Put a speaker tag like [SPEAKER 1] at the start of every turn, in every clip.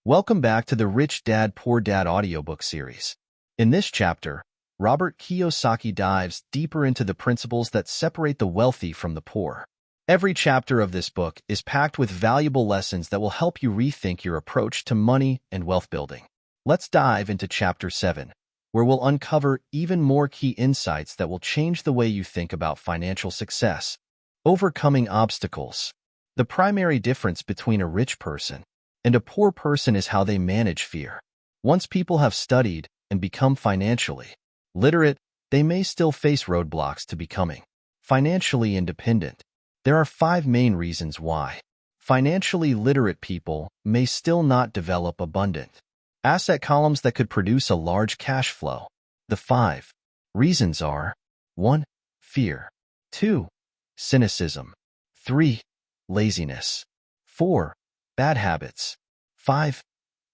[SPEAKER 1] Welcome back to the Rich Dad Poor Dad audiobook series. In this chapter, Robert Kiyosaki dives deeper into the principles that separate the wealthy from the poor. Every chapter of this book is packed with valuable lessons that will help you rethink your approach to money and wealth building. Let's dive into Chapter 7, where we'll uncover even more key insights that will change the way you think about financial success. Overcoming obstacles. The primary difference between a rich person and a poor person is how they manage fear. Once people have studied and become financially literate, they may still face roadblocks to becoming financially independent. There are 5 main reasons why financially literate people may still not develop abundant asset columns that could produce a large cash flow. The 5 reasons are: 1. Fear. 2. Cynicism. 3. Laziness. 4. Bad habits. 5.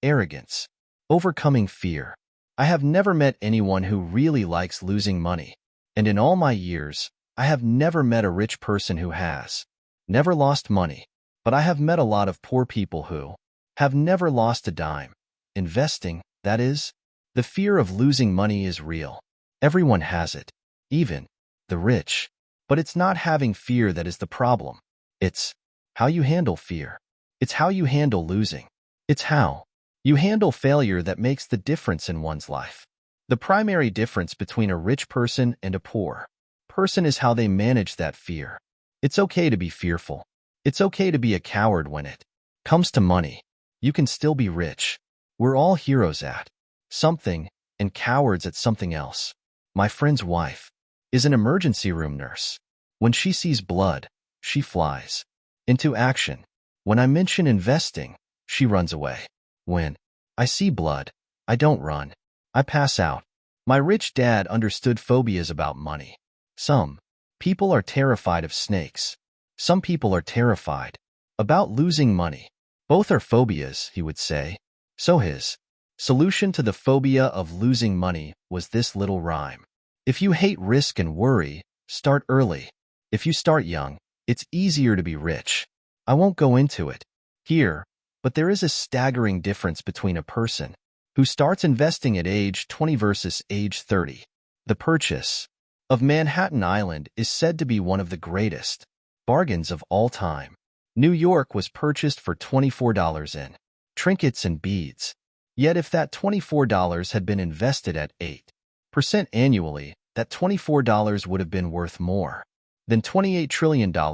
[SPEAKER 1] Arrogance. Overcoming fear. I have never met anyone who really likes losing money, and in all my years, I have never met a rich person who has never lost money, but I have met a lot of poor people who have never lost a dime. Investing, that is. The fear of losing money is real. Everyone has it, even the rich. But it's not having fear that is the problem. It's how you handle fear. It's how you handle losing. It's how you handle failure that makes the difference in one's life. The primary difference between a rich person and a poor person is how they manage that fear. It's okay to be fearful. It's okay to be a coward when it comes to money. You can still be rich. We're all heroes at something and cowards at something else. My friend's wife is an emergency room nurse. When she sees blood, she flies into action. When I mention investing, she runs away. When I see blood, I don't run. I pass out. My rich dad understood phobias about money. Some people are terrified of snakes. Some people are terrified about losing money. Both are phobias, he would say. So his solution to the phobia of losing money was this little rhyme. If you hate risk and worry, start early. If you start young, it's easier to be rich. I won't go into it here, but there is a staggering difference between a person who starts investing at age 20 versus age 30. The purchase of Manhattan Island is said to be one of the greatest bargains of all time. New York was purchased for $24 in trinkets and beads. Yet if that $24 had been invested at 8% annually, that $24 would have been worth more than $28 trillion by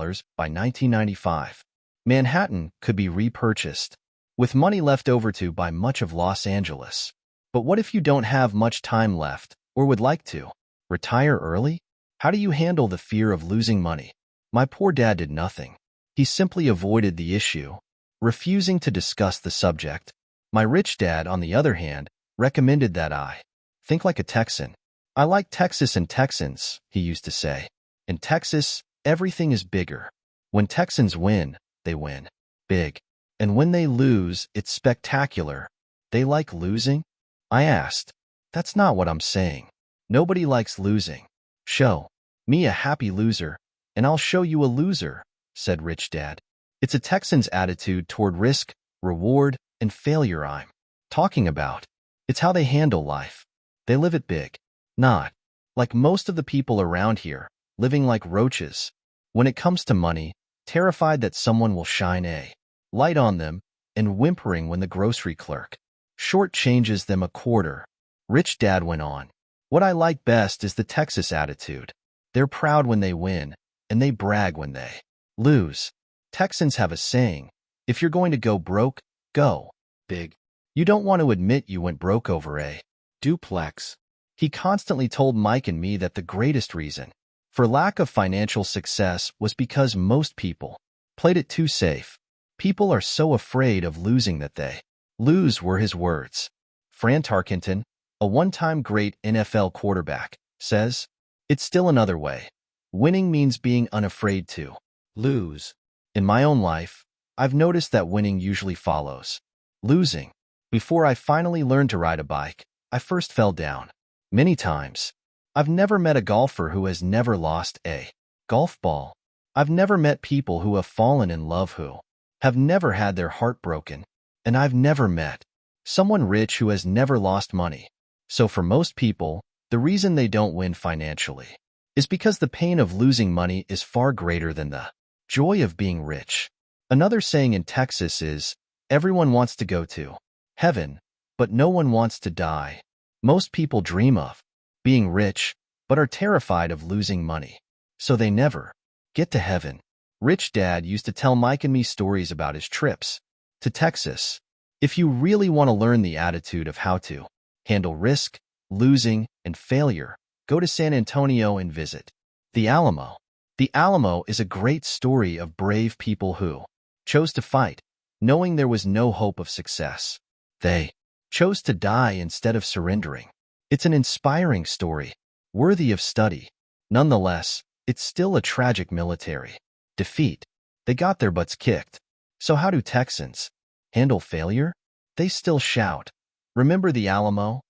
[SPEAKER 1] 1995. Manhattan could be repurchased with money left over to buy much of Los Angeles. But what if you don't have much time left or would like to retire early? How do you handle the fear of losing money? My poor dad did nothing. He simply avoided the issue, refusing to discuss the subject. My rich dad, on the other hand, recommended that I think like a Texan. I like Texas and Texans, he used to say. In Texas, everything is bigger. When Texans win, they win big. And when they lose, it's spectacular. They like losing? I asked. That's not what I'm saying. Nobody likes losing. Show me a happy loser, and I'll show you a loser, said Rich Dad. It's a Texan's attitude toward risk, reward, and failure I'm talking about. It's how they handle life. They live it big. Not like most of the people around here, living like roaches. When it comes to money, terrified that someone will shine a light on them, and whimpering when the grocery clerk shortchanges them a quarter. Rich Dad went on. What I like best is the Texas attitude. They're proud when they win, and they brag when they lose. Texans have a saying: if you're going to go broke, go big. You don't want to admit you went broke over a duplex. He constantly told Mike and me that the greatest reason for lack of financial success was because most people played it too safe. People are so afraid of losing that they lose, were his words. Fran Tarkenton, a one-time great NFL quarterback, says, it's still another way. Winning means being unafraid to lose. In my own life, I've noticed that winning usually follows losing. Before I finally learned to ride a bike, I first fell down many times. I've never met a golfer who has never lost a golf ball. I've never met people who have fallen in love who have never had their heart broken. and I've never met someone rich who has never lost money. So for most people, the reason they don't win financially is because the pain of losing money is far greater than the joy of being rich. Another saying in Texas is, everyone wants to go to heaven, but no one wants to die. Most people dream of being rich, but are terrified of losing money, so they never get to heaven. Rich Dad used to tell Mike and me stories about his trips to Texas. If you really want to learn the attitude of how to handle risk, losing, and failure, go to San Antonio and visit the Alamo. The Alamo is a great story of brave people who chose to fight, knowing there was no hope of success. They chose to die instead of surrendering. It's an inspiring story, worthy of study. Nonetheless, it's still a tragic military defeat. They got their butts kicked. So how do Texans handle failure? They still shout, "Remember the Alamo?"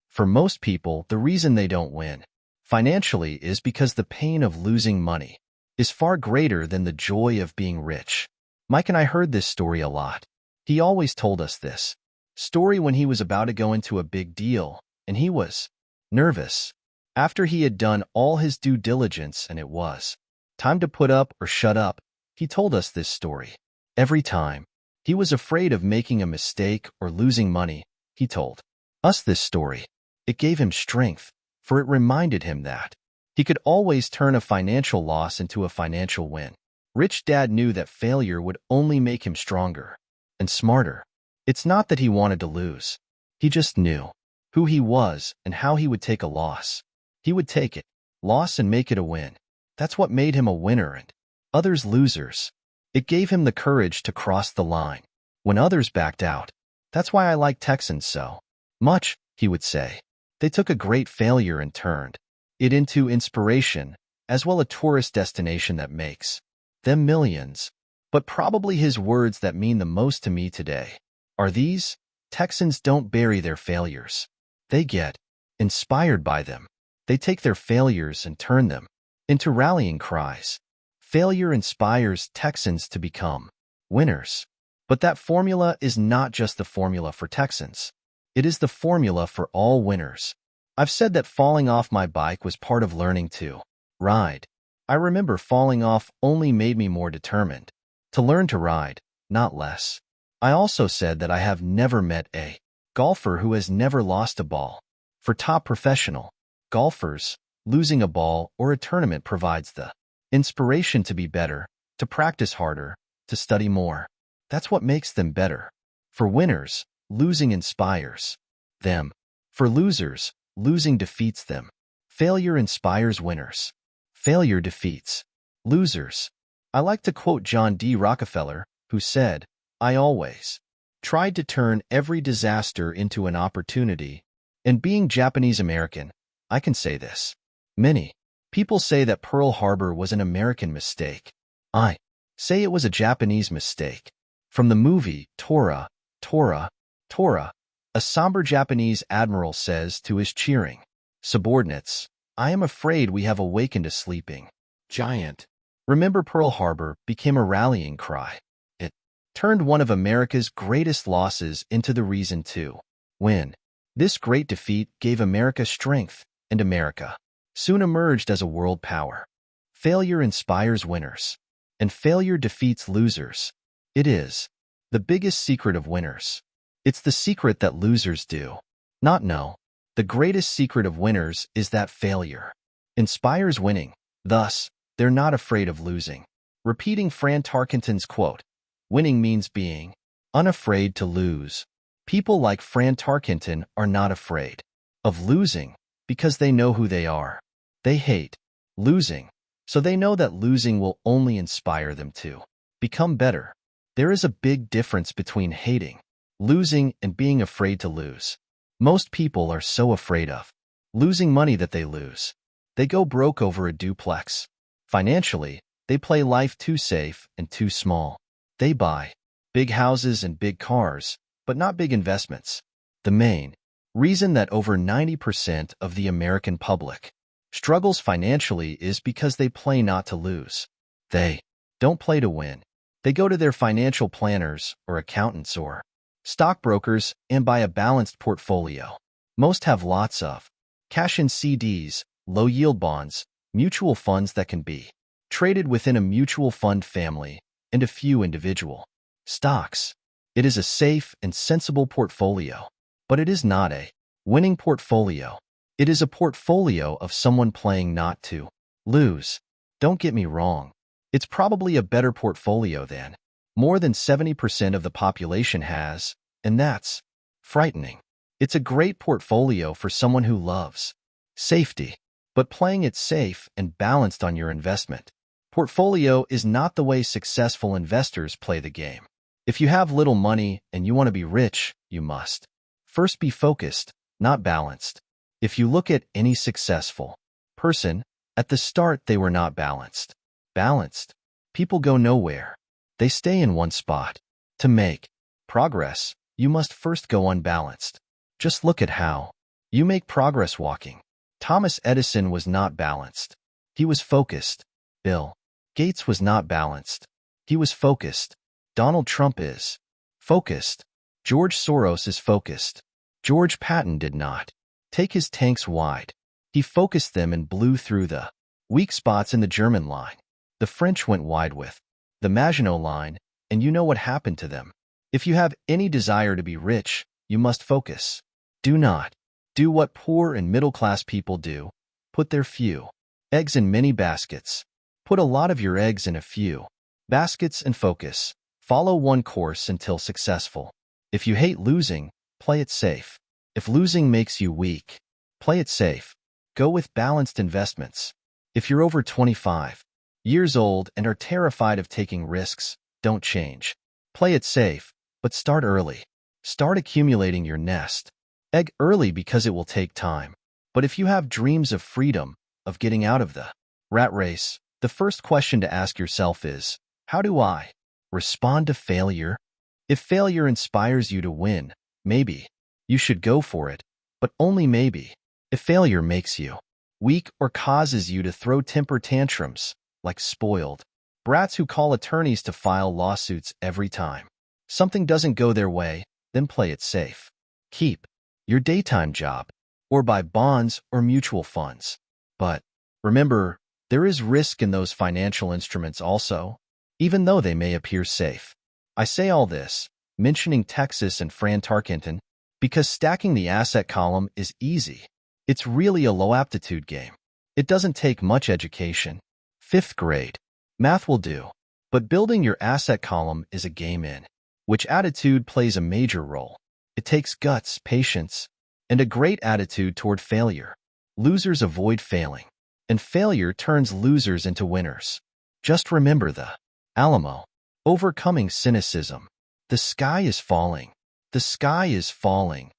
[SPEAKER 1] For most people, the reason they don't win financially is because the pain of losing money is far greater than the joy of being rich. Mike and I heard this story a lot. He always told us this story when he was about to go into a big deal, and he was nervous. After he had done all his due diligence and it was time to put up or shut up, he told us this story. Every time he was afraid of making a mistake or losing money, he told us this story. It gave him strength, for it reminded him that he could always turn a financial loss into a financial win. Rich Dad knew that failure would only make him stronger and smarter. It's not that he wanted to lose. He just knew who he was and how he would take a loss. He would take it, loss, and make it a win. That's what made him a winner and others losers. It gave him the courage to cross the line when others backed out. That's why I like Texans so much, he would say. They took a great failure and turned it into inspiration, as well a tourist destination that makes them millions. But probably his words that mean the most to me today are these: Texans don't bury their failures. They get inspired by them. They take their failures and turn them into rallying cries. Failure inspires Texans to become winners. But that formula is not just the formula for Texans. It is the formula for all winners. I've said that falling off my bike was part of learning to ride. I remember falling off only made me more determined to learn to ride, not less. I also said that I have never met a golfer who has never lost a ball. For top professional golfers, losing a ball or a tournament provides the inspiration to be better, to practice harder, to study more. That's what makes them better. For winners, losing inspires them. For losers, losing defeats them. Failure inspires winners. Failure defeats losers. I like to quote John D. Rockefeller, who said, "I always tried to turn every disaster into an opportunity." And being Japanese American, I can say this. Many people say that Pearl Harbor was an American mistake. I say it was a Japanese mistake. From the movie Tora, a somber Japanese admiral says to his cheering subordinates, "I am afraid we have awakened a sleeping giant." Remember Pearl Harbor became a rallying cry. It turned one of America's greatest losses into the reason to win. This great defeat gave America strength, and America soon emerged as a world power. Failure inspires winners, and failure defeats losers. It is the biggest secret of winners. It's the secret that losers do not know. The greatest secret of winners is that failure inspires winning. Thus, they're not afraid of losing. Repeating Fran Tarkenton's quote, "Winning means being unafraid to lose." People like Fran Tarkenton are not afraid of losing because they know who they are. They hate losing, so they know that losing will only inspire them to become better. There is a big difference between hating losing and being afraid to lose. Most people are so afraid of losing money that they lose. They go broke over a duplex. Financially, they play life too safe and too small. They buy big houses and big cars, but not big investments. The main reason that over 90% of the American public struggles financially is because they play not to lose. They don't play to win. They go to their financial planners or accountants or stockbrokers, and buy a balanced portfolio. Most have lots of cash in CDs, low-yield bonds, mutual funds that can be traded within a mutual fund family, and a few individual stocks. It is a safe and sensible portfolio, but it is not a winning portfolio. It is a portfolio of someone playing not to lose. Don't get me wrong. It's probably a better portfolio than more than 70% of the population has, and that's frightening. It's a great portfolio for someone who loves safety, but playing it safe and balanced on your investment portfolio is not the way successful investors play the game. If you have little money and you want to be rich, you must first be focused, not balanced. If you look at any successful person, at the start they were not balanced. Balanced people go nowhere. They stay in one spot. To make progress, you must first go unbalanced. Just look at how you make progress walking. Thomas Edison was not balanced. He was focused. Bill Gates was not balanced. He was focused. Donald Trump is focused. George Soros is focused. George Patton did not take his tanks wide. He focused them and blew through the weak spots in the German line. The French went wide with the Maginot Line, and you know what happened to them. If you have any desire to be rich, you must focus. Do not do what poor and middle-class people do. Put their few eggs in many baskets. Put a lot of your eggs in a few baskets and focus. Follow one course until successful. If you hate losing, play it safe. If losing makes you weak, play it safe. Go with balanced investments. If you're over 25 years old and are terrified of taking risks, don't change. Play it safe, but start early. Start accumulating your nest egg early because it will take time. But if you have dreams of freedom, of getting out of the rat race, the first question to ask yourself is, how do I respond to failure? If failure inspires you to win, maybe you should go for it, but only maybe. If failure makes you weak or causes you to throw temper tantrums, like spoiled brats who call attorneys to file lawsuits every time something doesn't go their way, then play it safe. Keep your daytime job, or buy bonds or mutual funds. But remember, there is risk in those financial instruments also, even though they may appear safe. I say all this, mentioning Texas and Fran Tarkenton, because stacking the asset column is easy. It's really a low-aptitude game. It doesn't take much education. 5th grade math will do. But building your asset column is a game in which attitude plays a major role. It takes guts, patience, and a great attitude toward failure. Losers avoid failing, and failure turns losers into winners. Just remember the Alamo. Overcoming cynicism. The sky is falling. The sky is falling.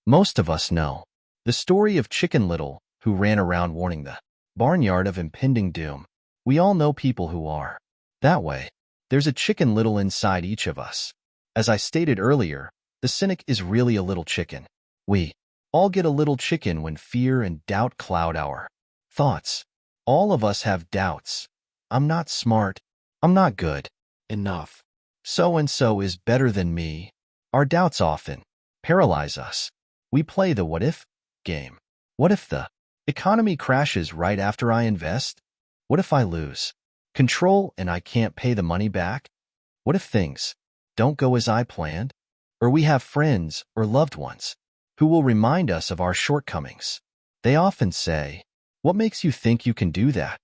[SPEAKER 1] Most of us know the story of Chicken Little, who ran around warning the barnyard of impending doom. We all know people who are that way. There's a Chicken Little inside each of us. As I stated earlier, the cynic is really a little chicken. We all get a little chicken when fear and doubt cloud our thoughts. All of us have doubts. I'm not smart. I'm not good enough. So-and-so is better than me. Our doubts often paralyze us. We play the what-if game. What if the economy crashes right after I invest? What if I lose control and I can't pay the money back? What if things don't go as I planned? Or we have friends or loved ones who will remind us of our shortcomings. They often say, "What makes you think you can do that?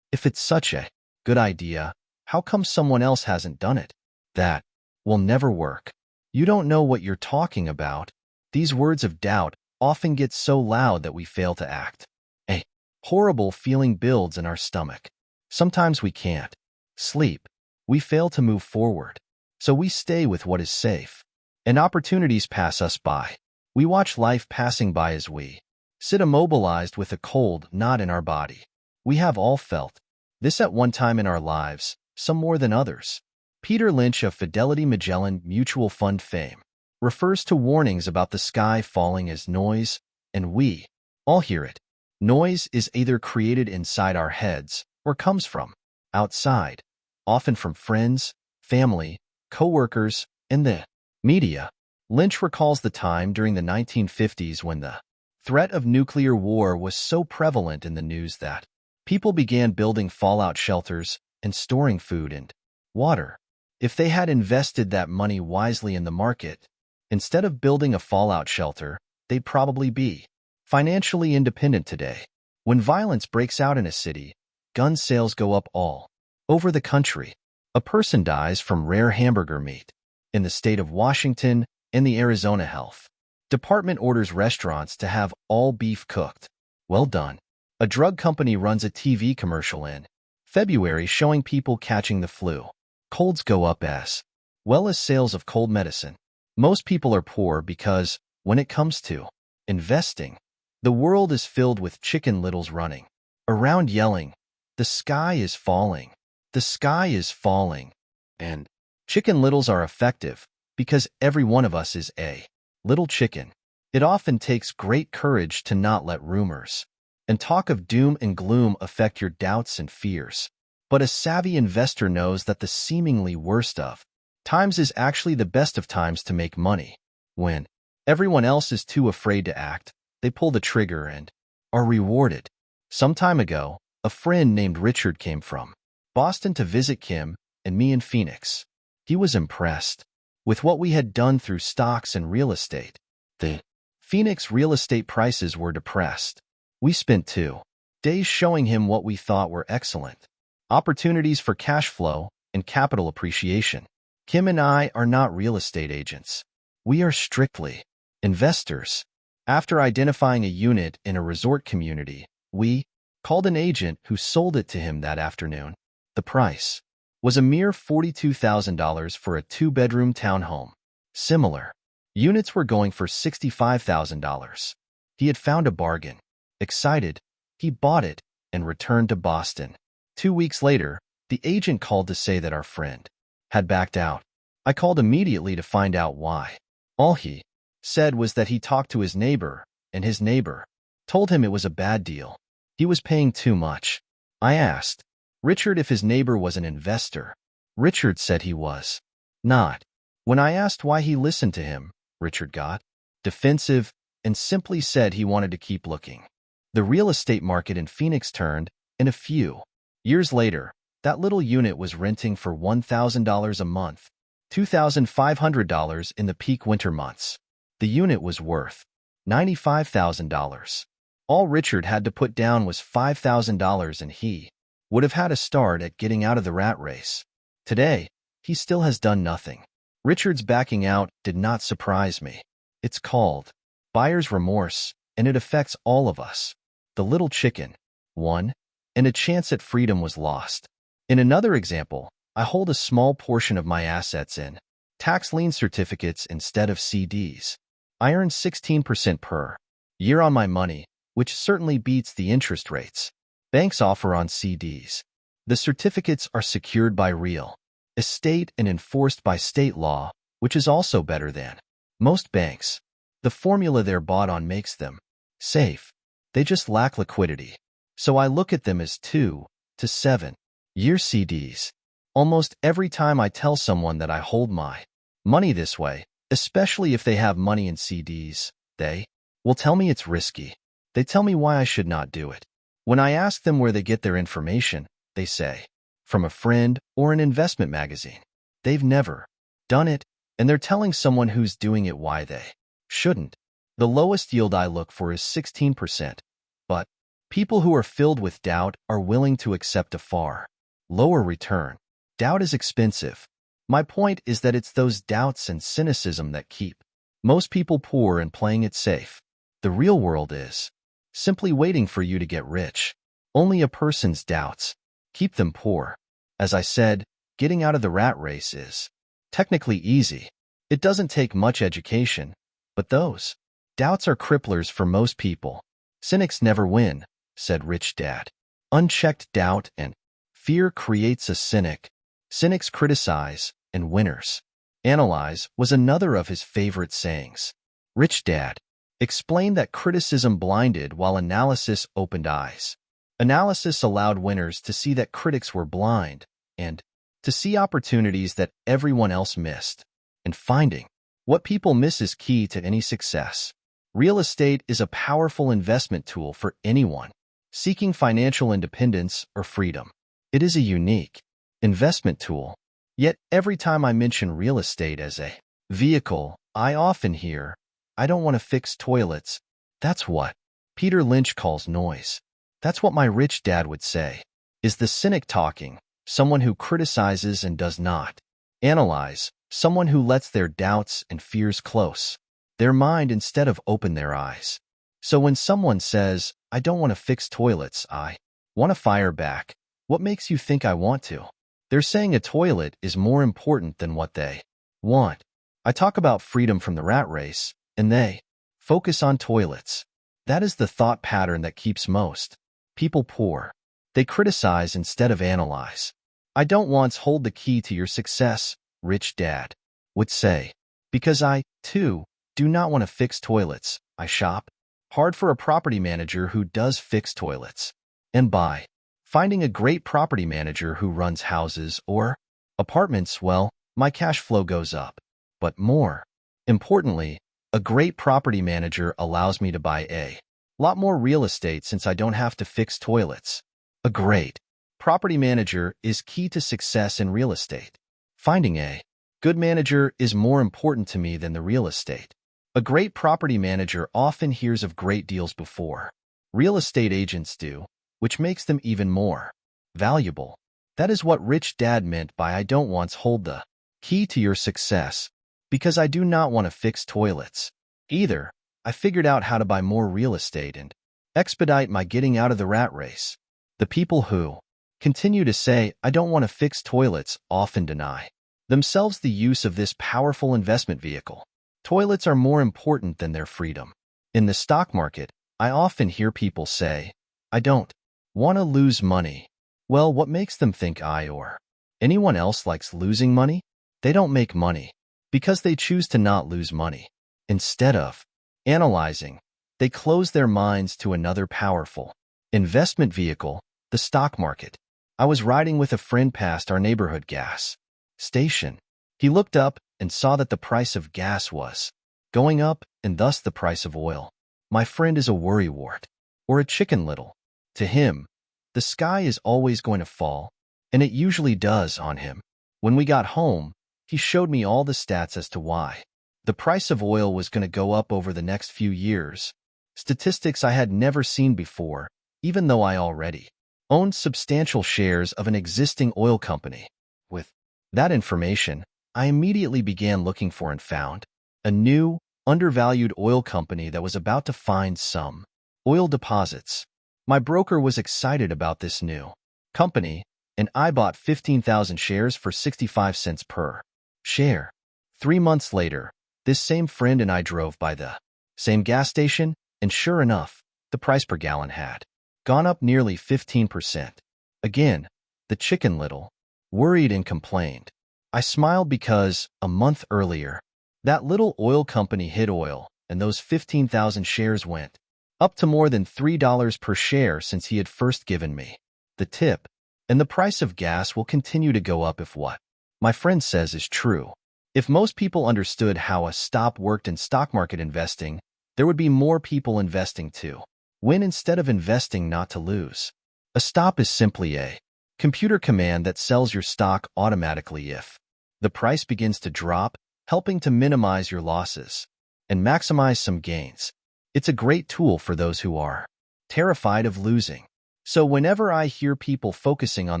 [SPEAKER 1] If it's such a good idea, how come someone else hasn't done it?" That will never work. You don't know what you're talking about. These words of doubt often get so loud that we fail to act. A horrible feeling builds in our stomach. Sometimes we can't sleep. We fail to move forward. So we stay with what is safe. And opportunities pass us by. We watch life passing by as we sit immobilized with a cold knot in our body. We have all felt this at one time in our lives, some more than others. Peter Lynch of Fidelity Magellan Mutual Fund fame refers to warnings about the sky falling as noise, and we all hear it. Noise is either created inside our heads or comes from outside, often from friends, family, co-workers, and the media. Lynch recalls the time during the 1950s when the threat of nuclear war was so prevalent in the news that people began building fallout shelters and storing food and water. If they had invested that money wisely in the market, instead of building a fallout shelter, they'd probably be financially independent today. When violence breaks out in a city, gun sales go up all over the country. A person dies from rare hamburger meat. In the state of Washington and the Arizona Health Department orders restaurants to have all beef cooked. Well done. A drug company runs a TV commercial in February showing people catching the flu. Colds go up as well as sales of cold medicine. Most people are poor because, when it comes to investing, the world is filled with chicken littles running around yelling, "The sky is falling. The sky is falling." And chicken littles are effective because every one of us is a little chicken. It often takes great courage to not let rumors and talk of doom and gloom affect your doubts and fears. But a savvy investor knows that the seemingly worst of times is actually the best of times to make money. When everyone else is too afraid to act, they pull the trigger and are rewarded. Some time ago, a friend named Richard came from Boston to visit Kim and me in Phoenix. He was impressed with what we had done through stocks and real estate. The Phoenix real estate prices were depressed. We spent 2 days showing him what we thought were excellent opportunities for cash flow and capital appreciation. Kim and I are not real estate agents. We are strictly investors. After identifying a unit in a resort community, we called an agent who sold it to him that afternoon. The price was a mere $42,000 for a 2-bedroom townhome. Similar units were going for $65,000. He had found a bargain. Excited, he bought it and returned to Boston. 2 weeks later, the agent called to say that our friend had backed out. I called immediately to find out why. All he said was that he talked to his neighbor, and his neighbor told him it was a bad deal. He was paying too much. I asked Richard if his neighbor was an investor. Richard said he was not. When I asked why he listened to him, Richard got defensive and simply said he wanted to keep looking. The real estate market in Phoenix turned, and a few years later, that little unit was renting for $1,000 a month, $2,500 in the peak winter months. The unit was worth $95,000. All Richard had to put down was $5,000 and he would have had a start at getting out of the rat race. Today, he still has done nothing. Richard's backing out did not surprise me. It's called buyer's remorse, and it affects all of us. The little chicken won, and a chance at freedom was lost. In another example, I hold a small portion of my assets in tax lien certificates instead of CDs. I earn 16% per year on my money, which certainly beats the interest rates banks offer on CDs. The certificates are secured by real estate and enforced by state law, which is also better than most banks. The formula they're bought on makes them safe. They just lack liquidity. So I look at them as 2 to 7 year CDs. Almost every time I tell someone that I hold my money this way, especially if they have money in CDs, they will tell me it's risky. They tell me why I should not do it. When I ask them where they get their information, they say, from a friend or an investment magazine. They've never done it, and they're telling someone who's doing it why they shouldn't. The lowest yield I look for is 16%, but people who are filled with doubt are willing to accept a far lower return. Doubt is expensive. My point is that it's those doubts and cynicism that keep most people poor and playing it safe. The real world is simply waiting for you to get rich. Only a person's doubts keep them poor. As I said, getting out of the rat race is technically easy. It doesn't take much education, but those doubts are cripplers for most people. Cynics never win, said Rich Dad. Unchecked doubt and fear creates a cynic. Cynics criticize, and winners analyze was another of his favorite sayings. Rich Dad explained that criticism blinded while analysis opened eyes. Analysis allowed winners to see that critics were blind and to see opportunities that everyone else missed. And finding What people miss is key to any success. Real estate is a powerful investment tool for anyone seeking financial independence or freedom. It is a unique investment tool. Yet every time I mention real estate as a vehicle, I often hear, "I don't want to fix toilets." That's what Peter Lynch calls noise. That's what my rich dad would say. Is the cynic talking, someone who criticizes and does not analyze, someone who lets their doubts and fears close their mind instead of open their eyes. So when someone says, "I don't want to fix toilets," I want to fire back. What makes you think I want to? They're saying a toilet is more important than what they want. I talk about freedom from the rat race, and they focus on toilets. That is the thought pattern that keeps most people poor. They criticize instead of analyze. "I don't once hold the key to your success," rich dad would say, "because I, too, do not want to fix toilets. I shop hard for a property manager who does fix toilets. And by finding a great property manager who runs houses or apartments, well, my cash flow goes up. But more importantly, a great property manager allows me to buy a lot more real estate since I don't have to fix toilets." A great property manager is key to success in real estate. Finding a good manager is more important to me than the real estate. A great property manager often hears of great deals before real estate agents do, which makes them even more valuable. That is what rich dad meant by "I don't once hold the key to your success," because I do not want to fix toilets. Either, I figured out how to buy more real estate and expedite my getting out of the rat race. The people who continue to say, "I don't want to fix toilets," often deny themselves the use of this powerful investment vehicle. Toilets are more important than their freedom. In the stock market, I often hear people say, "I don't want to lose money." Well, what makes them think I or anyone else likes losing money? They don't make money because they choose to not lose money. Instead of analyzing, they close their minds to another powerful investment vehicle, the stock market. I was riding with a friend past our neighborhood gas station. He looked up and saw that the price of gas was going up and thus the price of oil. My friend is a worrywart or a chicken little. To him, the sky is always going to fall, and it usually does on him. When we got home, he showed me all the stats as to why the price of oil was going to go up over the next few years. Statistics I had never seen before, even though I already owned substantial shares of an existing oil company. With that information, I immediately began looking for and found a new, undervalued oil company that was about to find some oil deposits. My broker was excited about this new company, and I bought 15,000 shares for 65 cents per share. 3 months later, this same friend and I drove by the same gas station, and sure enough, the price per gallon had gone up nearly 15%. Again, the chicken little worried and complained. I smiled because, a month earlier, that little oil company hit oil, and those 15,000 shares went up to more than $3 per share since he had first given me the tip. And the price of gas will continue to go up if what my friend says is true. If most people understood how a stop worked in stock market investing, there would be more people investing to win instead of investing not to lose. A stop is simply a computer command that sells your stock automatically if the price begins to drop, helping to minimize your losses and maximize some gains. It's a great tool for those who are terrified of losing. So whenever I hear people focusing on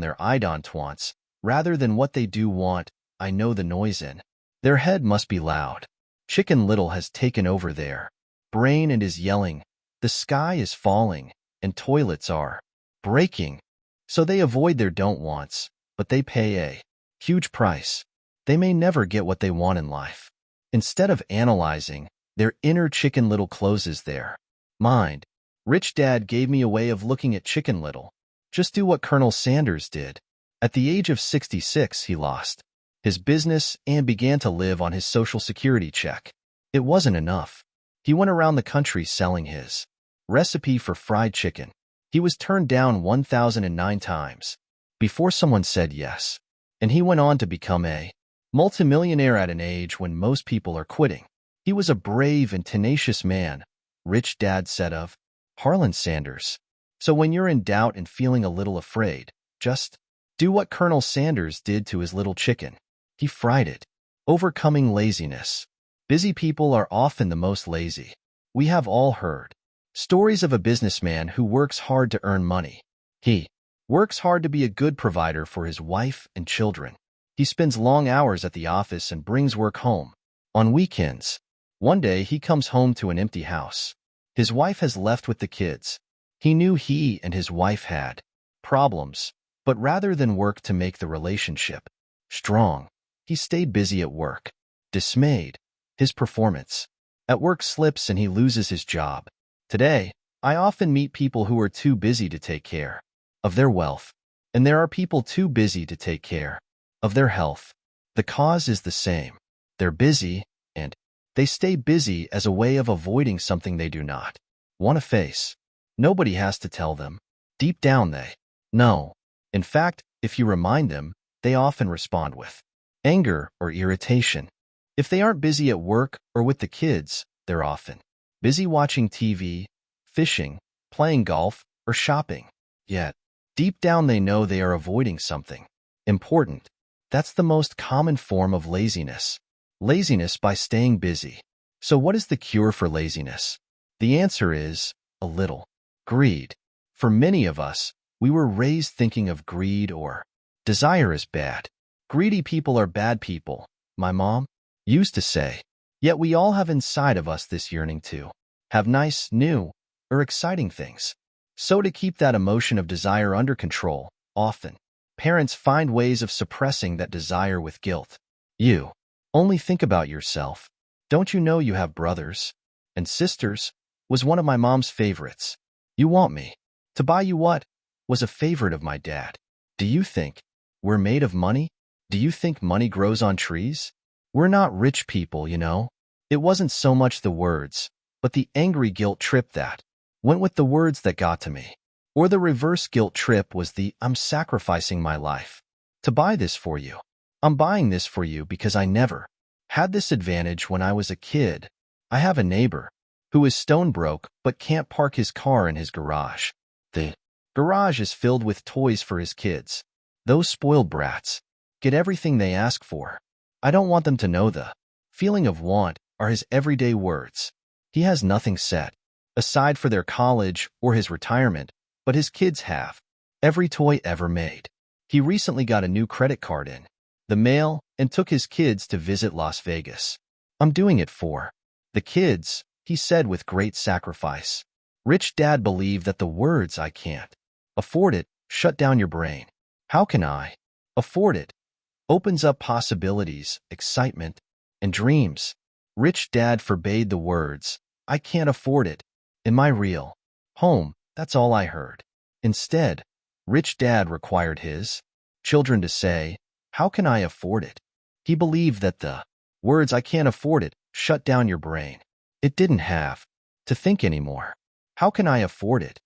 [SPEAKER 1] their identifies rather than what they do want, I know the noise in their head must be loud. Chicken Little has taken over their brain and is yelling, "The sky is falling, and toilets are breaking." So they avoid their don't wants, but they pay a huge price. They may never get what they want in life. Instead of analyzing, their inner Chicken Little closes their mind. Rich Dad gave me a way of looking at Chicken Little. Just do what Colonel Sanders did. At the age of 66, he lost his business and began to live on his Social Security check. It wasn't enough. He went around the country selling his recipe for fried chicken. He was turned down 1,009 times before someone said yes, and he went on to become a Multimillionaire at an age when most people are quitting. He was a brave and tenacious man, Rich Dad said of Harlan Sanders. So when you're in doubt and feeling a little afraid, just do what Colonel Sanders did to his little chicken. He fried it. Overcoming laziness. Busy people are often the most lazy. We have all heard stories of a businessman who works hard to earn money. He works hard to be a good provider for his wife and children. He spends long hours at the office and brings work home. On weekends, one day he comes home to an empty house. His wife has left with the kids. He knew he and his wife had problems, but rather than work to make the relationship strong, he stayed busy at work. Dismayed, his performance at work slips and he loses his job. Today, I often meet people who are too busy to take care of their wealth, and there are people too busy to take care of their health. The cause is the same. They're busy, and they stay busy as a way of avoiding something they do not want to face. Nobody has to tell them. Deep down they know. In fact, if you remind them, they often respond with anger or irritation. If they aren't busy at work or with the kids, they're often busy watching TV, fishing, playing golf, or shopping. Yet, deep down they know they are avoiding something important. That's the most common form of laziness. Laziness by staying busy. So what is the cure for laziness? The answer is a little greed. For many of us, we were raised thinking of greed or desire as bad. Greedy people are bad people, my mom used to say. Yet we all have inside of us this yearning to have nice, new, or exciting things. So to keep that emotion of desire under control, often parents find ways of suppressing that desire with guilt. You only think about yourself. Don't you know you have brothers and sisters? Was one of my mom's favorites. You want me to buy you what? Was a favorite of my dad. Do you think we're made of money? Do you think money grows on trees? We're not rich people, you know. It wasn't so much the words, but the angry guilt trip that went with the words that got to me. Or the reverse guilt trip was the I'm sacrificing my life to buy this for you. I'm buying this for you because I never had this advantage when I was a kid. I have a neighbor who is stone broke but can't park his car in his garage. The garage is filled with toys for his kids. Those spoiled brats get everything they ask for. I don't want them to know the feeling of want are his everyday words. He has nothing set aside for their college or his retirement, but his kids have every toy ever made. He recently got a new credit card in the mail and took his kids to visit Las Vegas. I'm doing it for the kids, he said with great sacrifice. Rich Dad believed that the words I can't afford it shut down your brain. How can I afford it? Opens up possibilities, excitement, and dreams. Rich Dad forbade the words, I can't afford it. In my real home, that's all I heard. Instead, Rich Dad required his children to say, how can I afford it? He believed that the words I can't afford it shut down your brain. It didn't have to think anymore. How can I afford it?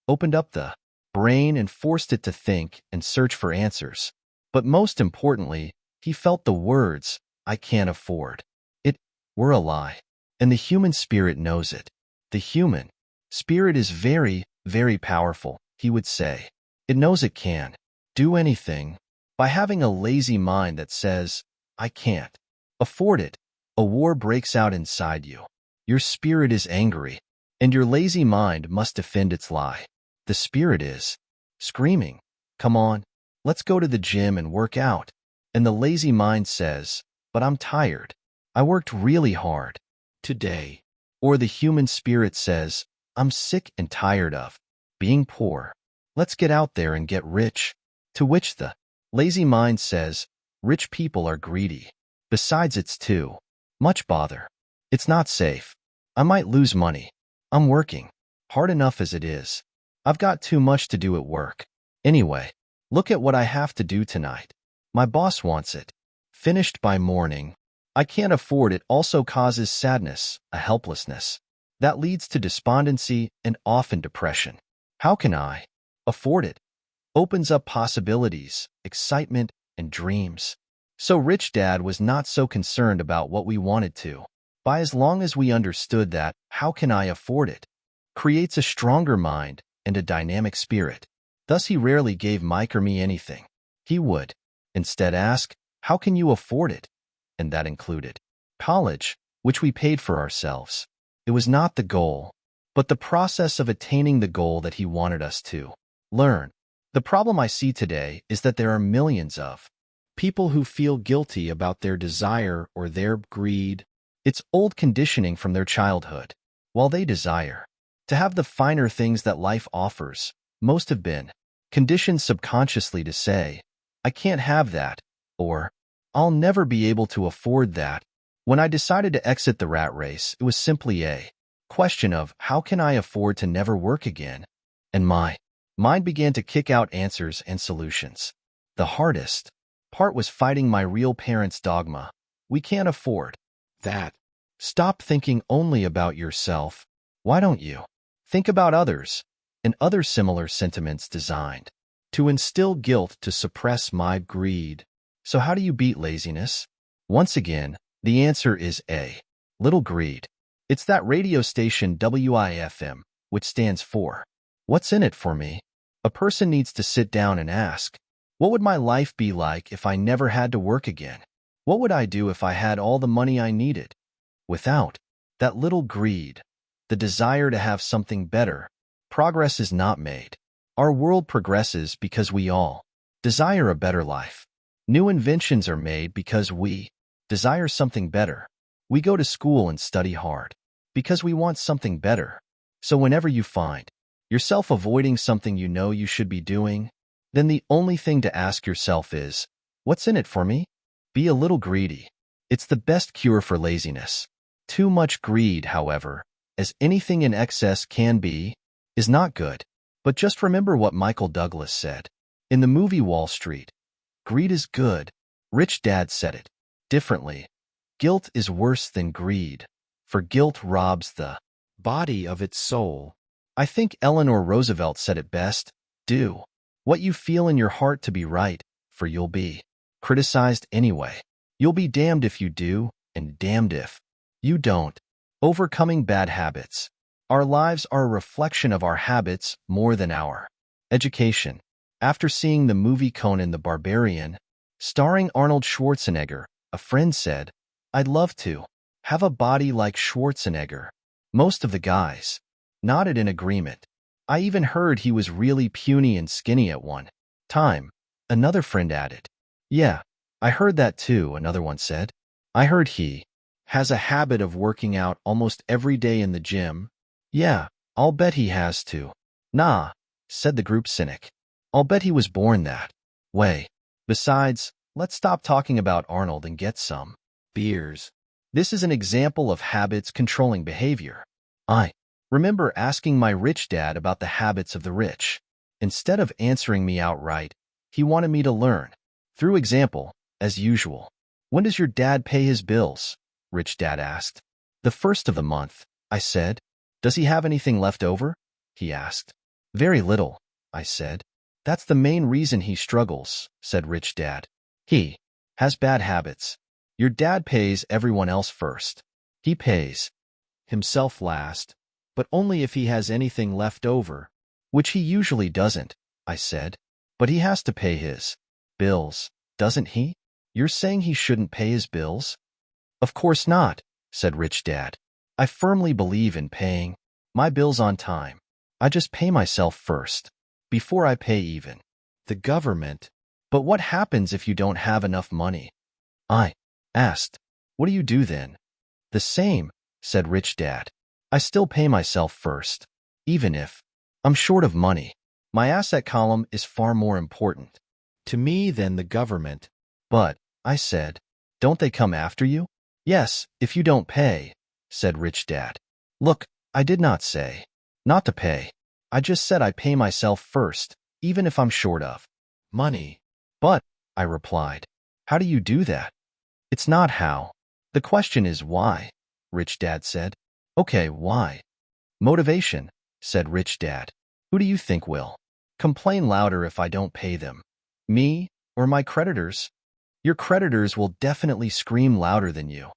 [SPEAKER 1] Opened up the brain and forced it to think and search for answers. But most importantly, he felt the words, I can't afford it, were a lie. And the human spirit knows it. The human spirit is very, very powerful, he would say. It knows it can do anything. By having a lazy mind that says, I can't afford it, a war breaks out inside you. Your spirit is angry, and your lazy mind must defend its lie. The spirit is screaming, come on, let's go to the gym and work out. And the lazy mind says, but I'm tired. I worked really hard today. Or the human spirit says, I'm sick and tired of being poor. Let's get out there and get rich. To which the lazy mind says, rich people are greedy. Besides, it's too much bother. It's not safe. I might lose money. I'm working hard enough as it is. I've got too much to do at work. Anyway, look at what I have to do tonight. My boss wants it finished by morning. I can't afford it also causes sadness, a helplessness that leads to despondency and often depression. How can I afford it? Opens up possibilities, excitement, and dreams. So Rich Dad was not so concerned about what we wanted to buy as long as we understood that how can I afford it creates a stronger mind and a dynamic spirit. Thus he rarely gave Mike or me anything. He would instead ask, how can you afford it? And that included college, which we paid for ourselves. It was not the goal, but the process of attaining the goal that he wanted us to learn. The problem I see today is that there are millions of people who feel guilty about their desire or their greed. It's old conditioning from their childhood. While they desire to have the finer things that life offers, most have been conditioned subconsciously to say, I can't have that, or I'll never be able to afford that. When I decided to exit the rat race, it was simply a question of how can I afford to never work again? And my mind began to kick out answers and solutions. The hardest part was fighting my real parents' dogma. We can't afford that. Stop thinking only about yourself. Why don't you think about others? And other similar sentiments designed to instill guilt to suppress my greed. So how do you beat laziness? Once again, the answer is a little greed. It's that radio station WIFM, which stands for, what's in it for me? A person needs to sit down and ask, what would my life be like if I never had to work again? What would I do if I had all the money I needed? Without that little greed, the desire to have something better, progress is not made. Our world progresses because we all desire a better life. New inventions are made because we desire something better. We go to school and study hard because we want something better. So whenever you find yourself avoiding something you know you should be doing, then the only thing to ask yourself is, what's in it for me? Be a little greedy. It's the best cure for laziness. Too much greed, however, as anything in excess can be, is not good. But just remember what Michael Douglas said in the movie Wall Street. Greed is good. Rich Dad said it differently. Guilt is worse than greed, for guilt robs the body of its soul. I think Eleanor Roosevelt said it best, do what you feel in your heart to be right, for you'll be criticized anyway. You'll be damned if you do, and damned if you don't. Overcoming bad habits. Our lives are a reflection of our habits more than our education. After seeing the movie Conan the Barbarian, starring Arnold Schwarzenegger, a friend said, I'd love to have a body like Schwarzenegger. Most of the guys nodded in agreement. I even heard he was really puny and skinny at one time. Another friend added, yeah, I heard that too, another one said. I heard he has a habit of working out almost every day in the gym. Yeah, I'll bet he has to. Nah, said the group cynic. I'll bet he was born that way. Besides, let's stop talking about Arnold and get some beers. This is an example of habits controlling behavior. I remember asking my rich dad about the habits of the rich. Instead of answering me outright, he wanted me to learn. Through example, as usual. When does your dad pay his bills? Rich Dad asked. The first of the month, I said. Does he have anything left over? He asked. Very little, I said. That's the main reason he struggles, said Rich Dad. He has bad habits. Your dad pays everyone else first. He pays himself last, but only if he has anything left over, which he usually doesn't, I said. But he has to pay his bills, doesn't he? You're saying he shouldn't pay his bills? Of course not, said Rich Dad. I firmly believe in paying my bills on time. I just pay myself first, before I pay even the government. But what happens if you don't have enough money? I asked. What do you do then? The same, said Rich Dad. I still pay myself first, even if I'm short of money. My asset column is far more important to me than the government. But, I said, don't they come after you? Yes, if you don't pay, said Rich Dad. Look, I did not say not to pay. I just said I pay myself first, even if I'm short of money. But, I replied, how do you do that? It's not how. The question is why, Rich Dad said. Okay, why? Motivation, said Rich Dad. Who do you think will complain louder if I don't pay them? Me or my creditors? Your creditors will definitely scream louder than you.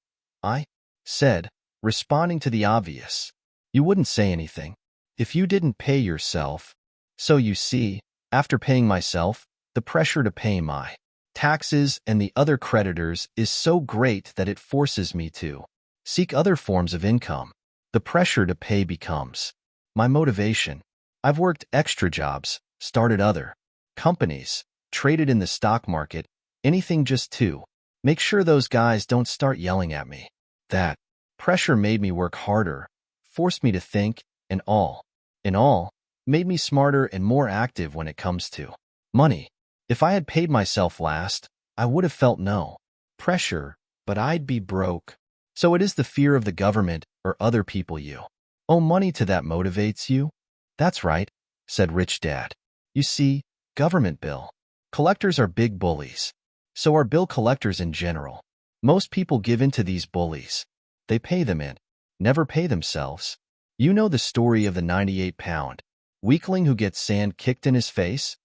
[SPEAKER 1] I said, responding to the obvious. You wouldn't say anything if you didn't pay yourself. So you see, after paying myself, the pressure to pay my taxes and the other creditors is so great that it forces me to seek other forms of income. The pressure to pay becomes my motivation. I've worked extra jobs, started other companies, traded in the stock market, anything just to make sure those guys don't start yelling at me. That pressure made me work harder, forced me to think, and in all, made me smarter and more active when it comes to money. If I had paid myself last, I would have felt no pressure, but I'd be broke. So it is the fear of the government or other people you owe money to that motivates you? That's right, said Rich Dad. You see, government bill collectors are big bullies. So are bill collectors in general. Most people give in to these bullies. They pay them in, never pay themselves. You know the story of the 98-pound weakling who gets sand kicked in his face?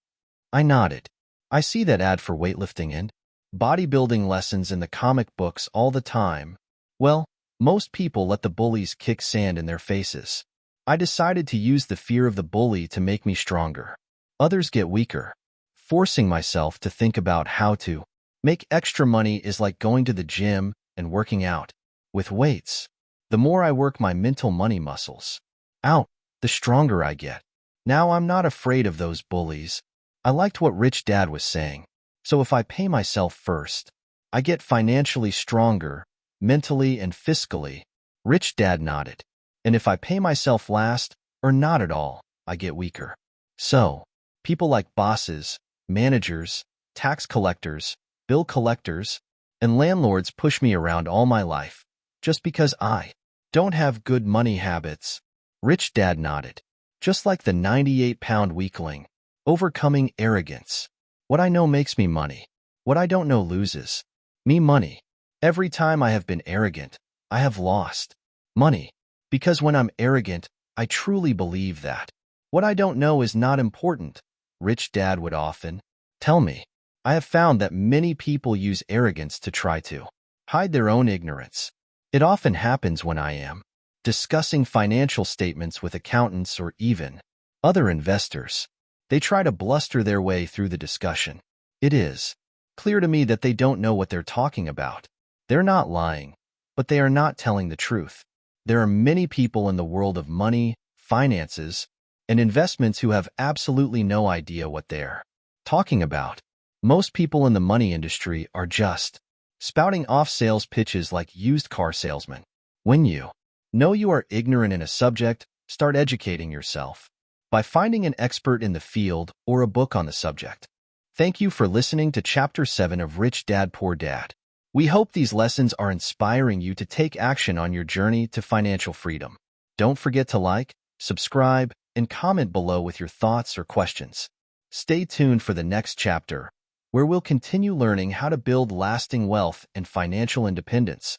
[SPEAKER 1] I nodded. I see that ad for weightlifting and bodybuilding lessons in the comic books all the time. Well, most people let the bullies kick sand in their faces. I decided to use the fear of the bully to make me stronger. Others get weaker. Forcing myself to think about how to make extra money is like going to the gym and working out with weights. The more I work my mental money muscles out, the stronger I get. Now I'm not afraid of those bullies. I liked what Rich Dad was saying. So if I pay myself first, I get financially stronger, mentally and fiscally. Rich Dad nodded. And if I pay myself last, or not at all, I get weaker. So, people like bosses, managers, tax collectors, bill collectors, and landlords push me around all my life, just because I don't have good money habits. Rich Dad nodded. Just like the 98-pound weakling, overcoming arrogance. What I know makes me money. What I don't know loses me money. Every time I have been arrogant, I have lost money. Because when I'm arrogant, I truly believe that what I don't know is not important. Rich Dad would often tell me. I have found that many people use arrogance to try to hide their own ignorance. It often happens when I am discussing financial statements with accountants or even other investors. They try to bluster their way through the discussion. It is clear to me that they don't know what they're talking about. They're not lying, but they are not telling the truth. There are many people in the world of money, finances, and investments who have absolutely no idea what they're talking about. Most people in the money industry are just spouting off sales pitches like used car salesmen. When you know you are ignorant in a subject, start educating yourself by finding an expert in the field or a book on the subject. Thank you for listening to Chapter 7 of Rich Dad Poor Dad. We hope these lessons are inspiring you to take action on your journey to financial freedom. Don't forget to like, subscribe, and comment below with your thoughts or questions. Stay tuned for the next chapter, where we'll continue learning how to build lasting wealth and financial independence.